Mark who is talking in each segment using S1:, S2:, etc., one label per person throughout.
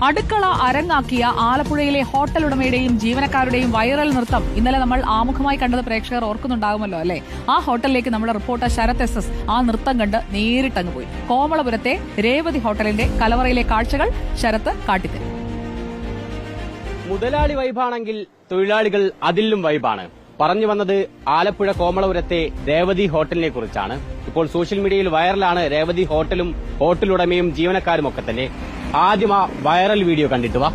S1: അടുക്കള അരങ്ങാക്കിയ ആലപ്പുഴയിലെ ഹോട്ടൽ ഉടമയുടെയും ജീവനക്കാരുടെയും വൈറൽ നൃത്തം ഇന്നലെ നമ്മൾ ആമുഖമായി കണ്ടത് പ്രേക്ഷകർ ഓർക്കുന്നുണ്ടാകുമല്ലോ അല്ലെ? ആ ഹോട്ടലിലേക്ക് നമ്മുടെ റിപ്പോർട്ടർ ശരത് എസ് ആ നൃത്തം കണ്ട് നേരിട്ടങ്ങ് പോയി. കോമളപുരത്തെ രേവതി ഹോട്ടലിന്റെ കലവറയിലെ കാഴ്ചകൾ ശരത്ത് കാട്ടിത്തരും.
S2: മുതലാളി വൈബാണെങ്കിൽ തൊഴിലാളികൾ അതിലും വൈബാണ്. പറഞ്ഞു വന്നത് ആലപ്പുഴ കോമളപുരത്തെ രേവതി ഹോട്ടലിനെ കുറിച്ചാണ്. ഇപ്പോൾ സോഷ്യൽ മീഡിയയിൽ വൈറലാണ് രേവതി ഹോട്ടലും ഹോട്ടലുടമയും ജീവനക്കാരും ഒക്കെ തന്നെ. ആദ്യം ആ വൈറൽ വീഡിയോ കണ്ടിട്ട് വാ.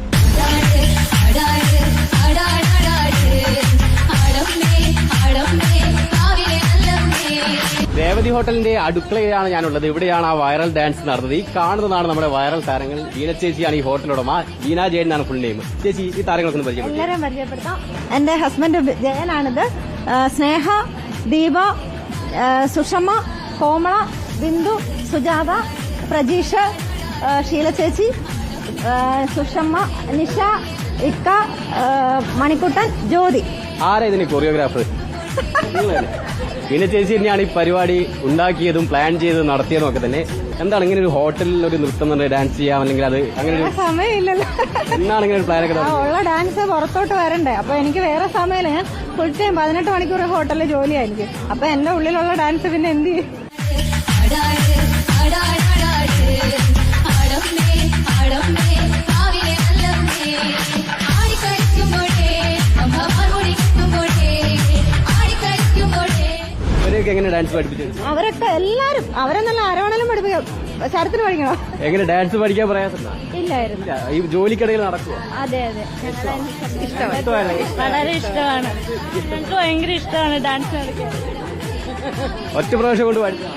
S2: രേവതി ഹോട്ടലിന്റെ അടുക്കളയിലാണ് ഞാനുള്ളത്. ഇവിടെയാണ് ആ വൈറൽ ഡാൻസ് നടന്നത്. ഈ കാണുന്നതാണ് നമ്മുടെ വൈറൽ താരങ്ങൾ. വീണ ചേച്ചിയാണ് ഈ ഹോട്ടലുടമ. വീണ ജയൻ എന്നാണ് ഫുൾ നെയിം. ചേച്ചി ഈ താരങ്ങളൊക്കെ
S3: പരിചയപ്പെടുത്താം. എന്റെ ഹസ്ബൻഡ് ജയനാണിത്. സ്നേഹ, ദീപ, സുഷമ, കോമള, ബിന്ദു, സുജാത, പ്രജീഷ്, ഷീല ചേച്ചി, സുഷമ്മ, നിഷ, ഇക്ക, മണിക്കുട്ടൻ, ജ്യോതി.
S2: ആരാ ഇതിന് കൊറിയോഗ്രാഫർ? വീണ ചേച്ചി തന്നെയാണ് ഈ പരിപാടി ഉണ്ടാക്കിയതും പ്ലാൻ ചെയ്തതും നടത്തിയതും ഒക്കെ തന്നെ. എന്താണ് ഇങ്ങനെ ഒരു ഹോട്ടലിൽ ഒരു നൃത്തം ഡാൻസ് ചെയ്യാം, അല്ലെങ്കിൽ അത് അങ്ങനെ ഒരു
S3: സമയമില്ലല്ലോ?
S2: എന്നാണ് ഇങ്ങനെ ഒരു പ്ലാനൊക്കെ?
S3: ഉള്ള ഡാൻസ് പുറത്തോട്ട് വരണ്ടേ, അപ്പൊ എനിക്ക് വേറെ സമയമില്ല. ഞാൻ ഫുൾ ടൈം 18 മണിക്കൂർ ഹോട്ടലിൽ ജോലിയായിരിക്കും. അപ്പൊ എന്റെ ഉള്ളിലുള്ള ഡാൻസ് പിന്നെ എന്ത് ചെയ്യും?
S2: എങ്ങനെ ഡാൻസ് പഠിപ്പിച്ചു?
S3: അവരൊക്കെ എല്ലാരും അവരെന്നല്ല ആരോണെങ്കിലും പഠിപ്പിക്കാം. ശരത്തിന് പഠിക്കണോ?
S2: എങ്ങനെ ഡാൻസ് പഠിക്കാൻ പ്രയാസമില്ല?
S3: ഇല്ലായിരുന്നു.
S2: ഈ ജോലിക്കിടയിൽ നടക്കുമോ?
S3: അതെ അതെ, വളരെ ഇഷ്ടമാണ്. എനിക്ക് ഭയങ്കര ഇഷ്ടമാണ് ഡാൻസ് കളിക്കാൻ.
S2: ഒറ്റ പ്രാവശ്യം കൊണ്ട് പഠിച്ചു.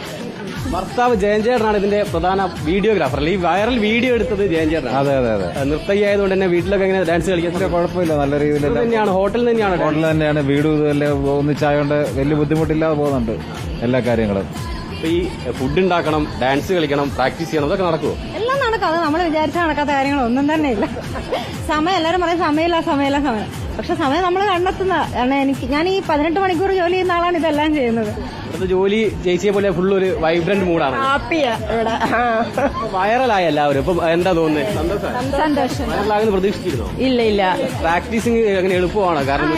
S2: ഭർത്താവ് ജയൻചേട്ടനാണ് ഇതിന്റെ പ്രധാന വീഡിയോഗ്രാഫർ. ഈ വൈറൽ വീഡിയോ എടുത്തത് ജയൻചേട്ടനാണ്.
S4: അതെ അതെ അതെ.
S2: നൃത്തയ്യായതുകൊണ്ട് തന്നെ വീട്ടിലൊക്കെ എങ്ങനെ ഡാൻസ് കളിക്കാൻ?
S4: കുഴപ്പമില്ല, നല്ല രീതിയിൽ
S2: തന്നെയാണ്. ഹോട്ടലിൽ
S4: തന്നെയാണ്. വീടും ഇതെല്ലാം ഒന്നിച്ചായോണ്ട് വലിയ ബുദ്ധിമുട്ടില്ലാതെ പോകുന്നുണ്ട് എല്ലാ കാര്യങ്ങളും.
S2: ഈ ഫുഡ് ഉണ്ടാക്കണം, ഡാൻസ് കളിക്കണം, പ്രാക്ടീസ് ചെയ്യണം, അതൊക്കെ നടക്കുമോ?
S3: എല്ലാം നടക്കും. അത് നമ്മൾ വിചാരിച്ച നടക്കാത്ത കാര്യങ്ങളൊന്നും തന്നെ ഇല്ല. സമയം എല്ലാവരും പറയും സമയം. പക്ഷെ സമയം നമ്മൾ കണ്ടെത്തുന്ന. കാരണം ഞാൻ ഈ 18 മണിക്കൂർ ജോലി ചെയ്യുന്ന ആളാണ് ഇതെല്ലാം ചെയ്യുന്നത്.
S2: ഇവിടുത്തെ ജോലി ജയിച്ച പോലെ ഫുൾ ഒരു വൈബ്രന്റ് മൂഡാണ്.
S3: ഹാപ്പിയാ ഇവിടെ.
S2: വൈറലായ എല്ലാവരും. ഇപ്പം എന്താ തോന്നുന്നത്?
S3: സന്തോഷം.
S2: വൈറലാകുന്ന പ്രതീക്ഷിച്ചിരുന്നോ?
S3: ഇല്ല.
S2: പ്രാക്ടീസിങ് അങ്ങനെ എളുപ്പമാണോ? കാരണം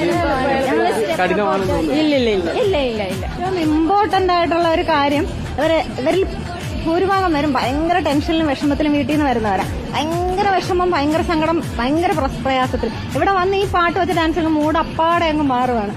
S2: കഠിനമാണെന്ന് തോന്നുന്നു.
S3: ഇല്ല. ഏറ്റവും ഇമ്പോർട്ടന്റ് ആയിട്ടുള്ള ഒരു കാര്യം, ഇവരിൽ ഭൂരിഭാഗം വരും ഭയങ്കര ടെൻഷനിലും വിഷമത്തിലും വീട്ടിൽ നിന്ന് വരുന്നവരാ. ഭയങ്കര വിഷമം, ഭയങ്കര സങ്കടം, ഭയങ്കര പ്രയാസത്തിൽ ഇവിടെ വന്ന് ഈ പാട്ട് വെച്ച് ഡാൻസ് ചെയ്യുമ്പോൾ മൂഡ് അപ്പാടെ അങ്ങ് മാറുകയാണ്.